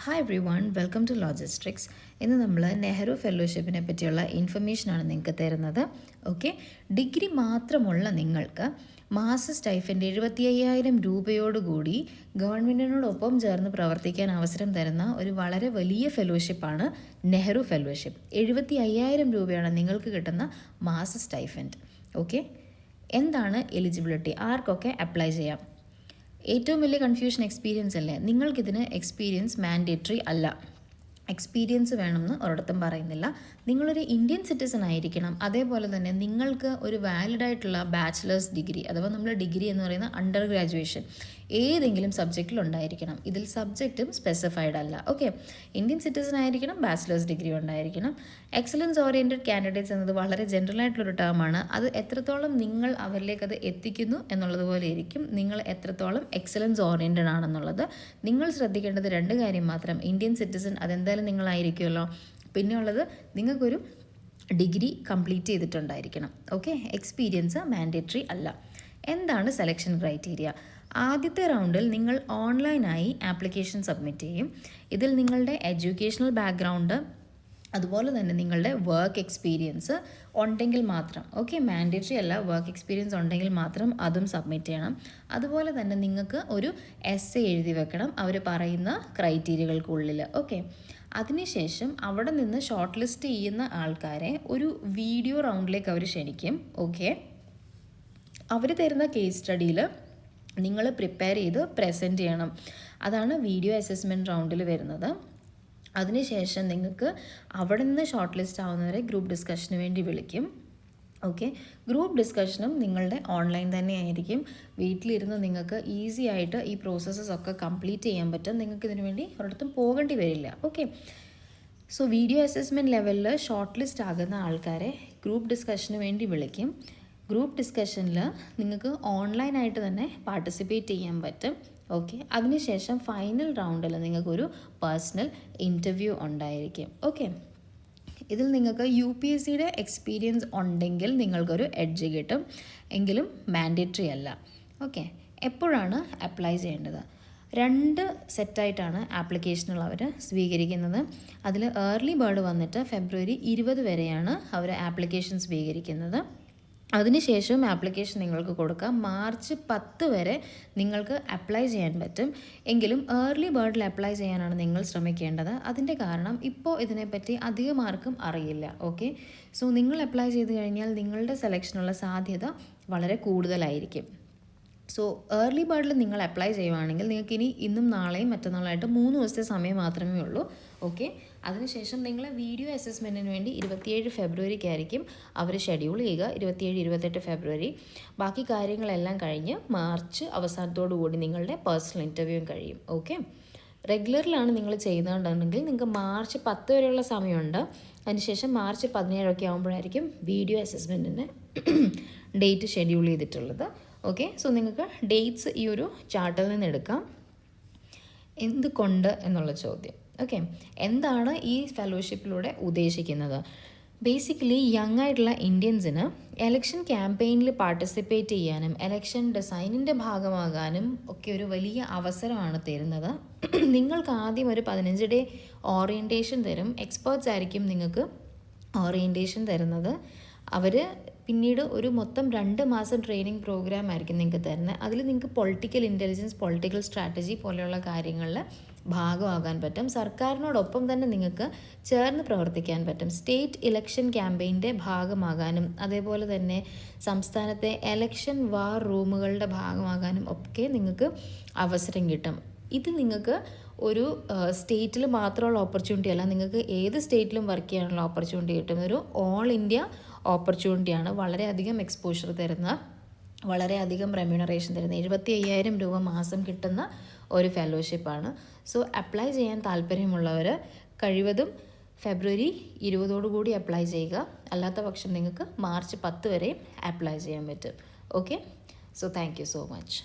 Hi everyone, welcome to logistics. ഇന്ന് നമ്മൾ നെഹ്റു ഫെലോഷിപ്പിനെ പറ്റിയുള്ള ഇൻഫർമേഷനാണ് നിങ്ങൾക്ക് തരുന്നത്. ഓക്കെ, ഡിഗ്രി മാത്രമുള്ള നിങ്ങൾക്ക് മാസ സ്റ്റൈഫൻഡ് 75,000 രൂപയോടുകൂടി ഗവൺമെൻറ്റിനോടൊപ്പം ചേർന്ന് പ്രവർത്തിക്കാൻ അവസരം തരുന്ന ഒരു വളരെ വലിയ ഫെലോഷിപ്പാണ് നെഹ്റു ഫെലോഷിപ്പ്. 75,000 രൂപയാണ് നിങ്ങൾക്ക് കിട്ടുന്ന മാസ സ്റ്റൈഫൻഡ്. ഓക്കെ, എന്താണ് എലിജിബിലിറ്റി, ആർക്കൊക്കെ അപ്ലൈ ചെയ്യാം? ഏറ്റവും വലിയ കൺഫ്യൂഷൻ എക്സ്പീരിയൻസ് അല്ലേ? നിങ്ങൾക്കിതിന് എക്സ്പീരിയൻസ് മാൻഡേറ്ററി അല്ല. എക്സ്പീരിയൻസ് വേണമെന്ന് ഒരിടത്തും പറയുന്നില്ല. നിങ്ങളൊരു ഇന്ത്യൻ സിറ്റിസൺ ആയിരിക്കണം. അതേപോലെ തന്നെ നിങ്ങൾക്ക് ഒരു വാലിഡ് ആയിട്ടുള്ള ബാച്ചിലേഴ്സ് ഡിഗ്രി അഥവാ നമ്മൾ ഡിഗ്രി എന്ന് പറയുന്ന അണ്ടർ ഗ്രാജുവേഷൻ ഏതെങ്കിലും സബ്ജക്റ്റിൽ ഉണ്ടായിരിക്കണം. ഇതിൽ സബ്ജക്റ്റും സ്പെസിഫൈഡ് അല്ല. ഓക്കെ, ഇന്ത്യൻ സിറ്റിസൺ ആയിരിക്കണം, ബാച്ചിലേഴ്സ് ഡിഗ്രി ഉണ്ടായിരിക്കണം. എക്സലൻസ് ഓറിയൻറ്റഡ് കാൻഡിഡേറ്റ്സ് എന്നത് വളരെ ജനറൽ ആയിട്ടുള്ളൊരു ടേമാണ്. അത് എത്രത്തോളം നിങ്ങൾ അവരിലേക്ക് അത് എത്തിക്കുന്നു എന്നുള്ളതുപോലെ ഇരിക്കും നിങ്ങൾ എത്രത്തോളം എക്സലൻസ് ഓറിയൻറ്റഡ് ആണെന്നുള്ളത്. നിങ്ങൾ ശ്രദ്ധിക്കേണ്ടത് രണ്ട് കാര്യം മാത്രം. ഇന്ത്യൻ സിറ്റിസൺ അതെന്തായാലും നിങ്ങളായിരിക്കുമല്ലോ. പിന്നെ ഉള്ളത്, നിങ്ങൾക്കൊരു ഡിഗ്രി കംപ്ലീറ്റ് ചെയ്തിട്ടുണ്ടായിരിക്കണം. ഓക്കെ, എക്സ്പീരിയൻസ് മാൻഡേറ്ററി അല്ല. എന്താണ് സെലക്ഷൻ ക്രൈറ്റീരിയ? ആദ്യത്തെ റൗണ്ടിൽ നിങ്ങൾ ഓൺലൈനായി ആപ്ലിക്കേഷൻ സബ്മിറ്റ് ചെയ്യും. ഇതിൽ നിങ്ങളുടെ എഡ്യൂക്കേഷണൽ ബാക്ക്ഗ്രൗണ്ട് അതുപോലെ തന്നെ നിങ്ങളുടെ വർക്ക് എക്സ്പീരിയൻസ് ഉണ്ടെങ്കിൽ മാത്രം, ഓക്കെ, മാൻഡേറ്ററി അല്ല, വർക്ക് എക്സ്പീരിയൻസ് ഉണ്ടെങ്കിൽ മാത്രം അതും സബ്മിറ്റ് ചെയ്യണം. അതുപോലെ തന്നെ നിങ്ങൾക്ക് ഒരു എസ്സേ എഴുതി വെക്കണം അവർ പറയുന്ന ക്രൈറ്റീരിയകൾക്കുള്ളിൽ. ഓക്കെ, അതിനുശേഷം അവിടെ നിന്ന് ഷോർട്ട് ലിസ്റ്റ് ചെയ്യുന്ന ആൾക്കാരെ ഒരു വീഡിയോ റൗണ്ടിലേക്ക് അവർ ക്ഷണിക്കും. ഓക്കെ, അവർ തരുന്ന കേസ് സ്റ്റഡിയിൽ നിങ്ങൾ പ്രിപ്പയർ ചെയ്ത് പ്രസൻറ്റ് ചെയ്യണം. അതാണ് വീഡിയോ അസസ്മെൻറ്റ് റൗണ്ടിൽ വരുന്നത്. അതിനുശേഷം നിങ്ങൾക്ക് അവിടെ നിന്ന് ഷോർട്ട് ലിസ്റ്റ് ആവുന്നവരെ ഗ്രൂപ്പ് ഡിസ്കഷന് വേണ്ടി വിളിക്കും. ഓക്കെ, ഗ്രൂപ്പ് ഡിസ്കഷനും നിങ്ങളുടെ ഓൺലൈൻ തന്നെ ആയിരിക്കും. വീട്ടിലിരുന്ന് നിങ്ങൾക്ക് ഈസി ആയിട്ട് ഈ പ്രോസസ്സസ് ഒക്കെ കംപ്ലീറ്റ് ചെയ്യാൻ പറ്റും. നിങ്ങൾക്ക് ഇതിനു വേണ്ടി ഒരിടത്തും പോകേണ്ടി വരില്ല. ഓക്കെ, സോ വീഡിയോ അസസ്മെൻറ്റ് ലെവലിൽ ഷോർട്ട് ലിസ്റ്റ് ആകുന്ന ആൾക്കാരെ ഗ്രൂപ്പ് ഡിസ്കഷന് വേണ്ടി വിളിക്കും. ഗ്രൂപ്പ് ഡിസ്കഷനിൽ നിങ്ങൾക്ക് ഓൺലൈനായിട്ട് തന്നെ പാർട്ടിസിപ്പേറ്റ് ചെയ്യാൻ പറ്റും. ഓക്കെ, അതിനുശേഷം ഫൈനൽ റൗണ്ടിൽ നിങ്ങൾക്കൊരു പേഴ്സണൽ ഇൻ്റർവ്യൂ ഉണ്ടായിരിക്കും. ഓക്കെ, ഇതിൽ നിങ്ങൾക്ക് UPSCയുടെ എക്സ്പീരിയൻസ് ഉണ്ടെങ്കിൽ നിങ്ങൾക്കൊരു എഡ്ജ് കിട്ടും, എങ്കിലും മാൻഡേറ്ററി അല്ല. ഓക്കെ, എപ്പോഴാണ് അപ്ലൈ ചെയ്യേണ്ടത്? 2 സെറ്റായിട്ടാണ് ആപ്ലിക്കേഷനുകൾ അവർ സ്വീകരിക്കുന്നത്. അതിൽ ഏർലി ബേർഡ് വന്നിട്ട് ഫെബ്രുവരി 20 വരെയാണ് അവർ ആപ്ലിക്കേഷൻ സ്വീകരിക്കുന്നത്. അതിനുശേഷം ആപ്ലിക്കേഷൻ നിങ്ങൾക്ക് കൊടുക്കാം. മാർച്ച് 10 വരെ നിങ്ങൾക്ക് അപ്ലൈ ചെയ്യാൻ പറ്റും. എങ്കിലും ഏർലി ബേർഡിൽ അപ്ലൈ ചെയ്യാനാണ് നിങ്ങൾ ശ്രമിക്കേണ്ടത്. അതിൻ്റെ കാരണം ഇപ്പോൾ ഇതിനെപ്പറ്റി അധികം ആർക്കും അറിയില്ല. ഓക്കെ, സോ നിങ്ങൾ അപ്ലൈ ചെയ്ത് കഴിഞ്ഞാൽ നിങ്ങളുടെ സെലക്ഷനുള്ള സാധ്യത വളരെ കൂടുതലായിരിക്കും. സോ ഏർലി ബേർഡിൽ നിങ്ങൾ അപ്ലൈ ചെയ്യുവാണെങ്കിൽ നിങ്ങൾക്ക് ഇനി ഇന്നും നാളെയും മറ്റന്നാളായിട്ട് 3 ദിവസത്തെ സമയം മാത്രമേ ഉള്ളൂ. ഓക്കെ, അതിനുശേഷം നിങ്ങളെ വീഡിയോ അസസ്മെൻറ്റിന് വേണ്ടി 27 ഫെബ്രുവരിക്കായിരിക്കും അവർ ഷെഡ്യൂൾ ചെയ്യുക. 27, 28 ഫെബ്രുവരി. ബാക്കി കാര്യങ്ങളെല്ലാം കഴിഞ്ഞ് മാർച്ച് അവസാനത്തോടു കൂടി നിങ്ങളുടെ പേഴ്സണൽ ഇൻ്റർവ്യൂവും കഴിയും. ഓക്കെ, റെഗുലറിലാണ് നിങ്ങൾ ചെയ്യുന്നുണ്ടെങ്കിൽ നിങ്ങൾക്ക് മാർച്ച് 10 വരെയുള്ള സമയമുണ്ട്. അതിനുശേഷം മാർച്ച് 17 ആകുമ്പോഴായിരിക്കും വീഡിയോ അസസ്മെൻറ്റിൻ്റെ ഡേറ്റ് ഷെഡ്യൂൾ ചെയ്തിട്ടുള്ളത്. ഓക്കെ, സോ നിങ്ങൾക്ക് ഡേറ്റ്സ് ഈ ഒരു ചാർട്ടിൽ നിന്ന് എടുക്കാം. എന്തുകൊണ്ട് എന്നുള്ള ചോദ്യം. ഓക്കെ, എന്താണ് ഈ ഫെലോഷിപ്പിലൂടെ ഉദ്ദേശിക്കുന്നത്? ബേസിക്കലി യങ് ആയിട്ടുള്ള ഇന്ത്യൻസിന് എലക്ഷൻ ക്യാമ്പയിനിൽ പാർട്ടിസിപ്പേറ്റ് ചെയ്യാനും എലക്ഷൻ ഡിസൈനിൻ്റെ ഭാഗമാകാനും ഒക്കെ ഒരു വലിയ അവസരമാണ് തരുന്നത്. നിങ്ങൾക്ക് ആദ്യം ഒരു 15 ഡേ ഓറിയൻറ്റേഷൻ തരും. എക്സ്പേർട്സ് ആയിരിക്കും നിങ്ങൾക്ക് ഓറിയൻറ്റേഷൻ തരുന്നത്. അവർ പിന്നീട് ഒരു മൊത്തം 2 മാസം ട്രെയിനിങ് പ്രോഗ്രാം ആയിരിക്കും നിങ്ങൾക്ക് തരുന്നത്. അതിൽ നിങ്ങൾക്ക് പൊളിറ്റിക്കൽ ഇൻ്റലിജൻസ്, പൊളിറ്റിക്കൽ സ്ട്രാറ്റജി പോലെയുള്ള കാര്യങ്ങളിൽ ഭാഗമാകാൻ പറ്റും. സർക്കാരിനോടൊപ്പം തന്നെ നിങ്ങൾക്ക് ചേർന്ന് പ്രവർത്തിക്കാൻ പറ്റും. സ്റ്റേറ്റ് ഇലക്ഷൻ ക്യാമ്പയിൻ്റെ ഭാഗമാകാനും അതേപോലെ തന്നെ സംസ്ഥാനത്തെ എലക്ഷൻ വാർ റൂമുകളുടെ ഭാഗമാകാനും ഒക്കെ നിങ്ങൾക്ക് അവസരം കിട്ടും. ഇത് നിങ്ങൾക്ക് ഒരു സ്റ്റേറ്റിൽ മാത്രമുള്ള ഓപ്പർച്യൂണിറ്റി അല്ല, നിങ്ങൾക്ക് ഏത് സ്റ്റേറ്റിലും വർക്ക് ചെയ്യാനുള്ള ഓപ്പർച്യൂണിറ്റി കിട്ടും. ഒരു ഓൾ ഇന്ത്യ ഓപ്പർച്യൂണിറ്റിയാണ്. വളരെയധികം എക്സ്പോഷർ തരുന്ന, വളരെയധികം റെമ്യൂണറേഷൻ തരുന്ന 75,000 രൂപ മാസം കിട്ടുന്ന ഒരു ഫെലോഷിപ്പാണ്. സോ അപ്ലൈ ചെയ്യാൻ താല്പര്യമുള്ളവർ കഴിവതും ഫെബ്രുവരി 20 അപ്ലൈ ചെയ്യുക. അല്ലാത്ത പക്ഷം നിങ്ങൾക്ക് മാർച്ച് 10 വരെയും അപ്ലൈ ചെയ്യാൻ പറ്റും. Okay, so thank you so much.